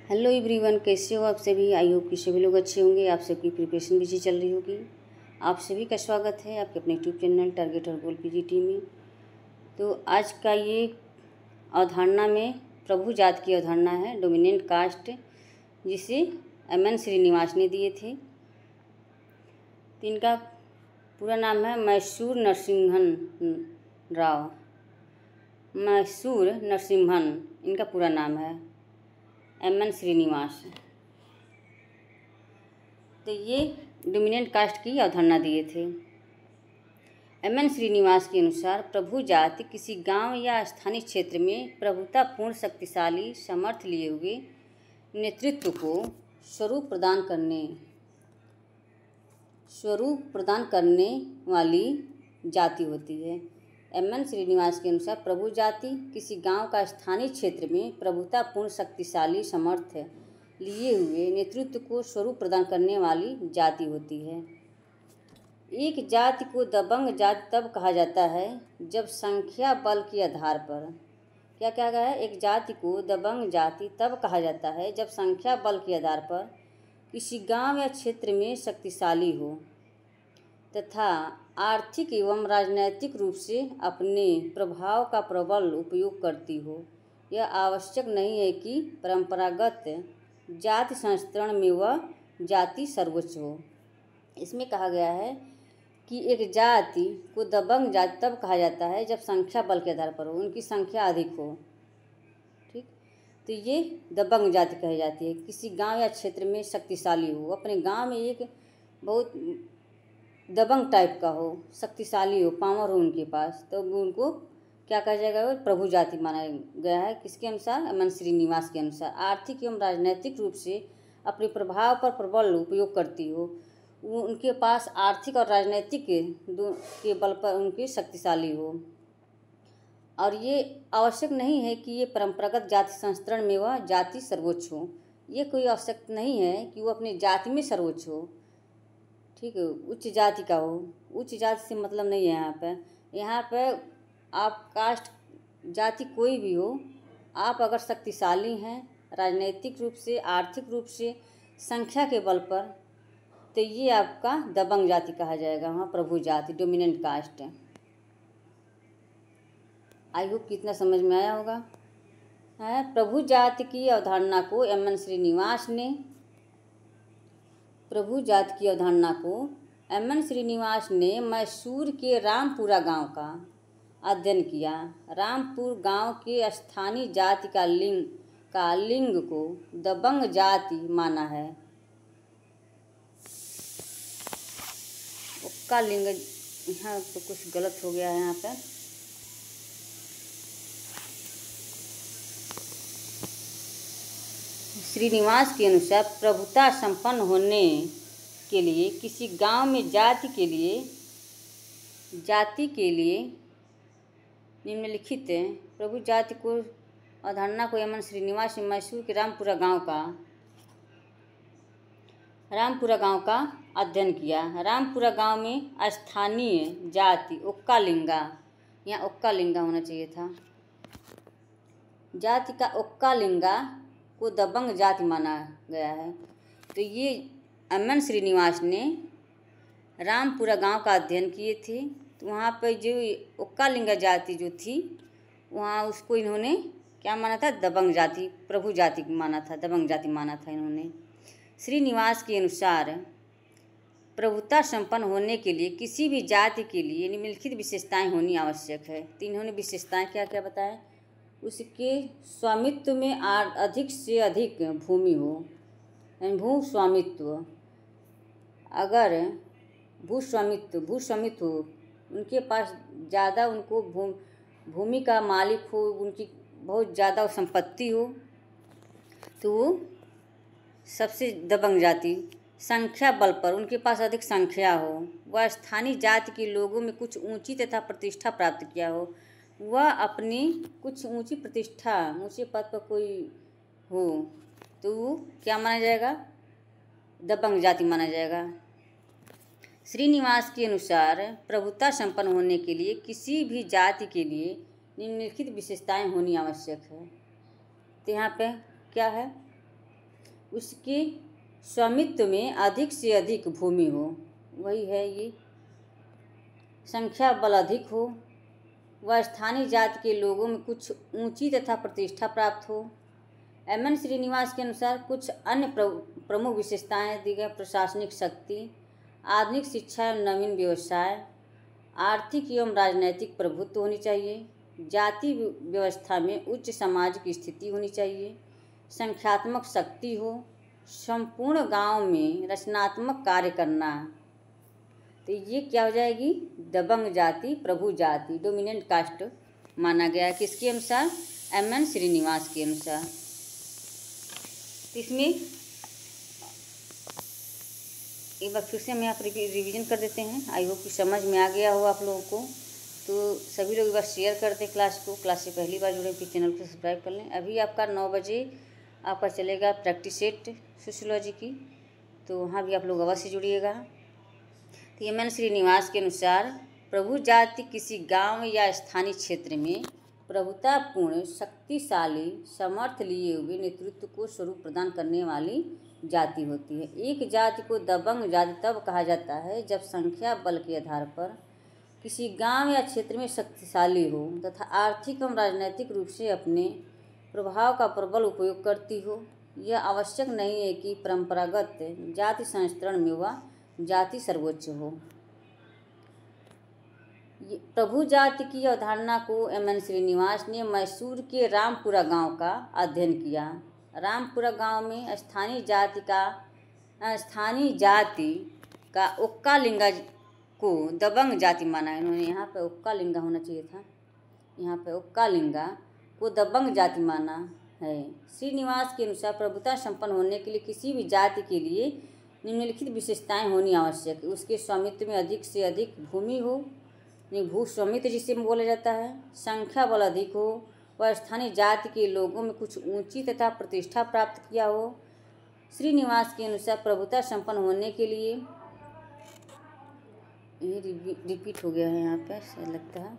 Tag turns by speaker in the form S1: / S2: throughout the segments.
S1: Hello everyone, कैसे हो आप सभी। आई होप कि सभी लोग अच्छे होंगे। आप सबकी प्रिपरेशन भी चल रही होगी। आप सभी का स्वागत है आपके अपने यूट्यूब चैनल टारगेट और गोल पीजीटी में। तो आज का ये अवधारणा में प्रभु जात की अवधारणा है, डोमिनेंट कास्ट, जिसे एम.एन. श्रीनिवास ने दिए थे। तो इनका पूरा नाम है मैसूर नरसिम्हन राव। मैसूर नरसिम्हन इनका पूरा नाम है, एम.एन. श्रीनिवास। तो ये डोमिनेंट कास्ट की अवधारणा दिए थे। एम.एन. श्रीनिवास के अनुसार प्रभु जाति किसी गांव या स्थानीय क्षेत्र में प्रभुतापूर्ण, शक्तिशाली, समर्थ लिए हुए नेतृत्व को स्वरूप प्रदान करने वाली जाति होती है। एम.एन. श्रीनिवास के अनुसार प्रभु जाति किसी गांव का स्थानीय क्षेत्र में प्रभुतापूर्ण, शक्तिशाली, समर्थ लिए हुए नेतृत्व को स्वरूप प्रदान करने वाली जाति होती है। एक जाति को दबंग जाति तब कहा जाता है जब संख्या बल के आधार पर, क्या कहा गया है, एक जाति को दबंग जाति तब कहा जाता है जब संख्या बल के आधार पर किसी गांव या क्षेत्र में शक्तिशाली हो तथा आर्थिक एवं राजनैतिक रूप से अपने प्रभाव का प्रबल उपयोग करती हो। यह आवश्यक नहीं है कि परंपरागत जाति संस्करण में वह जाति सर्वोच्च हो। इसमें कहा गया है कि एक जाति को दबंग जाति तब कहा जाता है जब संख्या बल के आधार पर हो, उनकी संख्या अधिक हो। ठीक, तो ये दबंग जाति कही जाती है। किसी गांव या क्षेत्र में शक्तिशाली हो, अपने गांव में एक बहुत दबंग टाइप का हो, शक्तिशाली हो, पावर हो उनके पास, तो उनको क्या कहा जाएगा, वो प्रभु जाति माना गया है। किसके अनुसार, एम.एन. श्रीनिवास के अनुसार। आर्थिक एवं राजनैतिक रूप से अपने प्रभाव पर प्रबल उपयोग करती हो, वो उनके पास आर्थिक और राजनैतिक के बल पर उनकी शक्तिशाली हो। और ये आवश्यक नहीं है कि ये परंपरागत जाति संस्करण में वह जाति सर्वोच्च हो। ये कोई आवश्यक नहीं है कि वो अपनी जाति में सर्वोच्च हो। ठीक है, उच्च जाति का हो। उच्च जाति से मतलब नहीं है यहाँ पे आप कास्ट जाति कोई भी हो, आप अगर शक्तिशाली हैं राजनीतिक रूप से, आर्थिक रूप से, संख्या के बल पर, तो ये आपका दबंग जाति कहा जाएगा। वहाँ प्रभु जाति, डोमिनेंट कास्ट है। आई होप कितना समझ में आया होगा। प्रभु जाति की अवधारणा को एम.एन. श्रीनिवास ने मैसूर के रामपुरा गांव का अध्ययन किया। रामपुर गांव के स्थानीय जाति का लिंग को दबंग जाति माना है। उसका लिंग यहाँ तो कुछ गलत हो गया है। यहाँ पे श्रीनिवास के अनुसार प्रभुता संपन्न होने के लिए किसी गांव में जाति के लिए निम्नलिखित प्रभु जाति को अवधारणा को एम.एन. श्रीनिवास ने मैसूर के रामपुरा गांव का अध्ययन किया। रामपुरा गांव में स्थानीय जाति ओक्कालिंगा, यहाँ ओक्कालिंगा होना चाहिए था, जाति का ओक्कालिंगा को दबंग जाति माना गया है। तो ये एम.एन. श्रीनिवास ने रामपुरा गांव का अध्ययन किए थे। तो वहाँ पर जो ओक्कालिंगा जाति जो थी, वहाँ उसको इन्होंने क्या माना था, दबंग जाति, प्रभु जाति माना था, दबंग जाति माना था इन्होंने। श्रीनिवास के अनुसार प्रभुता संपन्न होने के लिए किसी भी जाति के लिए निम्नलिखित विशेषताएं होनी आवश्यक है। तो इन्होंने विशेषताएं क्या क्या बताया, उसके स्वामित्व में अधिक से अधिक भूमि हो, भू स्वामित्व, अगर भूस्वामित्व हो, उनके पास ज़्यादा, उनको भूमि का मालिक हो, उनकी बहुत ज़्यादा संपत्ति हो, तो वो सबसे दबंग जाति। संख्या बल पर उनके पास अधिक संख्या हो, वह स्थानीय जाति के लोगों में कुछ ऊंची तथा प्रतिष्ठा प्राप्त किया हो, वह अपनी कुछ ऊंची प्रतिष्ठा, ऊंचे पद पर कोई हो, तो वो क्या माना जाएगा, दबंग जाति माना जाएगा। श्रीनिवास के अनुसार प्रभुता संपन्न होने के लिए किसी भी जाति के लिए निम्नलिखित विशेषताएं होनी आवश्यक है। तो यहाँ पे क्या है, उसके स्वामित्व में अधिक से अधिक भूमि हो, वही है ये, संख्या बल अधिक हो, वह स्थानीय जाति के लोगों में कुछ ऊंची तथा प्रतिष्ठा प्राप्त हो। एम.एन. श्रीनिवास के अनुसार कुछ अन्य प्रमुख विशेषताएं दी गई: प्रशासनिक शक्ति, आधुनिक शिक्षा एवं नवीन व्यवसाय, आर्थिक एवं राजनैतिक प्रभुत्व होनी चाहिए, जाति व्यवस्था में उच्च सामाजिक स्थिति होनी चाहिए, संख्यात्मक शक्ति हो, संपूर्ण गांव में रचनात्मक कार्य करना। तो ये क्या हो जाएगी? दबंग जाति, प्रभु जाति, डोमिनेंट कास्ट माना गया है। किसके अनुसार? एम.एन. श्रीनिवास के अनुसार। तो इसमें एक बार फिर से हम यहाँ पर रिवीजन कर देते हैं। आई होप कि समझ में आ गया हो आप लोगों को। तो सभी लोग एक बार शेयर कर दें क्लास को। क्लास से पहली बार जुड़े फिर चैनल को सब्सक्राइब कर लें। अभी आपका 9 बजे आपका चलेगा प्रैक्टिस सेट सोशियोलॉजी की, तो वहाँ भी आप लोग अवश्य जुड़िएगा। तो एम.एन. श्रीनिवास के अनुसार प्रभु जाति किसी गांव या स्थानीय क्षेत्र में प्रभुतापूर्ण, शक्तिशाली, समर्थ लिए हुए नेतृत्व को स्वरूप प्रदान करने वाली जाति होती है। एक जाति को दबंग जाति तब कहा जाता है जब संख्या बल के आधार पर किसी गांव या क्षेत्र में शक्तिशाली हो तथा आर्थिक एवं राजनैतिक रूप से अपने प्रभाव का प्रबल उपयोग करती हो। यह आवश्यक नहीं है कि परंपरागत जाति संस्करण में वह जाति सर्वोच्च हो। प्रभु जाति की अवधारणा को एम.एन. श्रीनिवास ने मैसूर के रामपुरा गांव का अध्ययन किया। रामपुरा गांव में स्थानीय जाति का उक्कालिंगा को दबंग जाति माना। इन्होंने यहाँ पे उक्कालिंगा होना चाहिए था, यहाँ पे उक्कालिंगा को दबंग जाति माना है। श्रीनिवास के अनुसार प्रभुता संपन्न होने के लिए किसी भी जाति के लिए निम्नलिखित विशेषताएं होनी आवश्यक है: उसके स्वामित्व में अधिक से अधिक भूमि हो, भू स्वामित्व जिसे बोला जाता है, संख्या बल अधिक हो, वह स्थानीय जाति के लोगों में कुछ ऊंची तथा प्रतिष्ठा प्राप्त किया हो। श्रीनिवास के अनुसार प्रभुता संपन्न होने के लिए, ये रिपीट हो गया है यहाँ पे, ऐसा लगता है,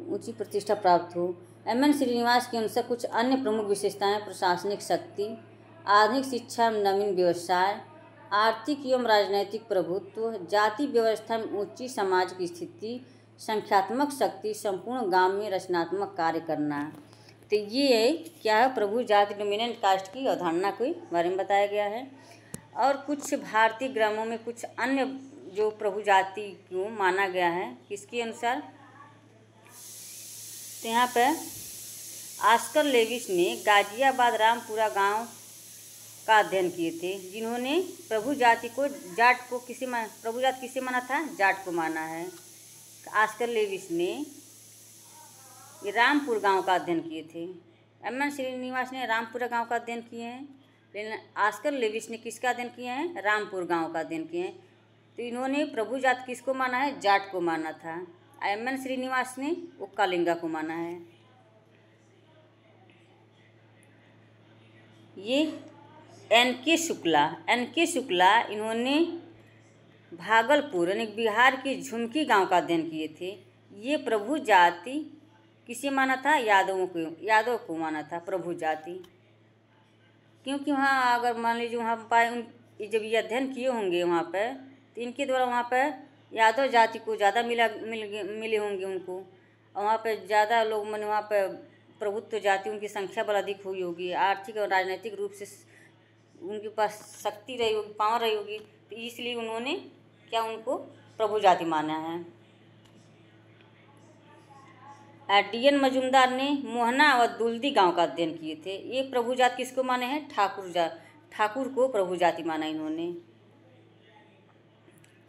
S1: ऊंची प्रतिष्ठा प्राप्त हो। एम.एन. श्रीनिवास के अनुसार कुछ अन्य प्रमुख विशेषताएं: प्रशासनिक शक्ति, आधुनिक शिक्षा एवं नवीन व्यवसाय, आर्थिक एवं राजनैतिक प्रभुत्व, जाति व्यवस्था में ऊंची सामाजिक स्थिति, संख्यात्मक शक्ति, संपूर्ण गांव में रचनात्मक कार्य करना। तो ये क्या है? प्रभु जाति डोमिनेंट कास्ट की अवधारणा के बारे में बताया गया है। और कुछ भारतीय ग्रामों में कुछ अन्य जो प्रभु जाति को माना गया है, किसके अनुसार? तो यहाँ पे ऑस्कर लेविस ने गाजियाबाद रामपुरा गांव का अध्ययन किए थे, जिन्होंने प्रभु जाति को जाट को प्रभु जाति किसे माना था? जाट को माना है। ऑस्कर लेविस ने ये रामपुर गांव का अध्ययन किए थे। एम.एन. श्रीनिवास ने रामपुरा गांव का अध्ययन किए हैं, लेकिन ऑस्कर लेविस ने किसका अध्ययन किया है? रामपुर गांव का अध्ययन किए हैं। तो इन्होंने प्रभु जाति किसको माना है? जाट को माना था। एम.एन. श्रीनिवास ने उक्कालिंगा को माना है। ये एन.के. शुक्ला इन्होंने भागलपुर यानी बिहार के झुमकी गांव का अध्ययन किए थे। ये प्रभु जाति किसे माना था? यादव को माना था प्रभु जाति, क्योंकि वहाँ अगर मान लीजिए वहाँ पर जब ये अध्ययन किए होंगे वहाँ पर, तो इनके द्वारा वहाँ पर यादव जाति को ज़्यादा मिले होंगे उनको, और वहाँ पर ज़्यादा लोग मैंने वहाँ पर प्रभुत्व जाति उनकी संख्या बल अधिक हुई होगी, आर्थिक और राजनीतिक रूप से उनके पास शक्ति रही होगी, पावर रही होगी, तो इसलिए उन्होंने क्या उनको प्रभु जाति माना है। डी.एन. मजूमदार ने मोहना व दुल्दी गांव का अध्ययन किए थे। ये प्रभु जाति किसको माने हैं? ठाकुर को प्रभु जाति माना इन्होंने।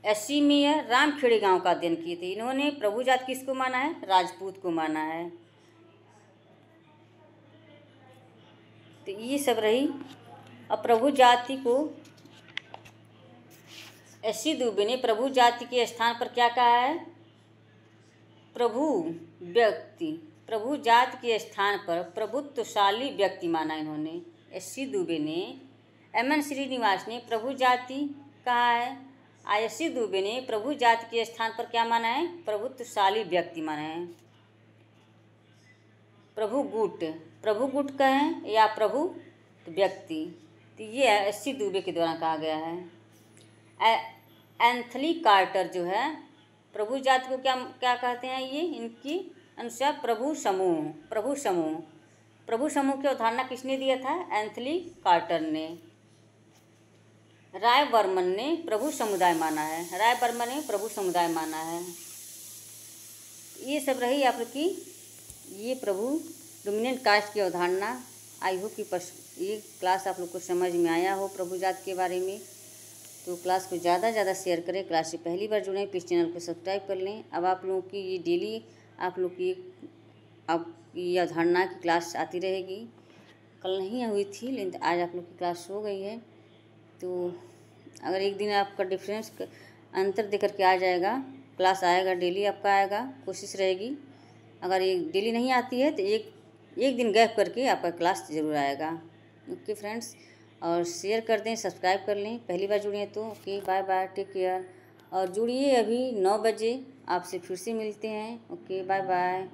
S1: एस.सी. मेयर रामखेड़ी गांव का अध्ययन किए थे। इन्होंने प्रभु जाति किसको माना है? राजपूत को माना है। तो ये सब रही। अब प्रभु जाति को एस.सी. दुबे ने प्रभु जाति के स्थान पर क्या कहा है? प्रभु जाति के स्थान पर प्रभुत्वशाली व्यक्ति माना इन्होंने। एस.सी. दुबे ने। एम.एन. श्रीनिवास ने प्रभु जाति कहा है। एस.सी. दुबे ने प्रभु जाति के स्थान पर क्या माना है? प्रभुत्वशाली व्यक्ति माना है। प्रभु गुट, प्रभु गुट कहें या प्रभु तो व्यक्ति, तो ये एस.सी. दुबे के द्वारा कहा गया है। एंथनी कार्टर जो है प्रभु जाति को क्या क्या कहते हैं, ये इनकी अनुसार प्रभु समूह, प्रभु समूह, प्रभु समूह की अवधारणा किसने दिया था, एंथनी कार्टर ने। राय बर्मन ने प्रभु समुदाय माना है, राय बर्मन ने प्रभु समुदाय माना है। ये सब रही आपकी ये प्रभु डोमिनेंट कास्ट की अवधारणा। आई होप कि ये क्लास आप लोग को समझ में आया हो प्रभु जाति के बारे में। तो क्लास को ज़्यादा से ज़्यादा शेयर करें। क्लास से पहली बार जुड़े प्लीज़ चैनल को सब्सक्राइब कर लें। अब आप लोगों की ये डेली आप लोग की ये अवधारणा की क्लास आती रहेगी। कल नहीं हुई थी लेकिन आज आप लोग की क्लास हो गई है। तो अगर एक दिन आपका डिफरेंस अंतर देकर के आ जाएगा, क्लास आएगा, डेली आपका आएगा, कोशिश रहेगी। अगर ये डेली नहीं आती है तो एक दिन गैप करके आपका क्लास ज़रूर आएगा। ओके फ्रेंड्स, और शेयर कर दें, सब्सक्राइब कर लें। पहली बार जुड़े हैं तो okay, bye bye, take care. और जुड़िए, अभी 9 बजे आपसे फिर से मिलते हैं। Okay, bye bye.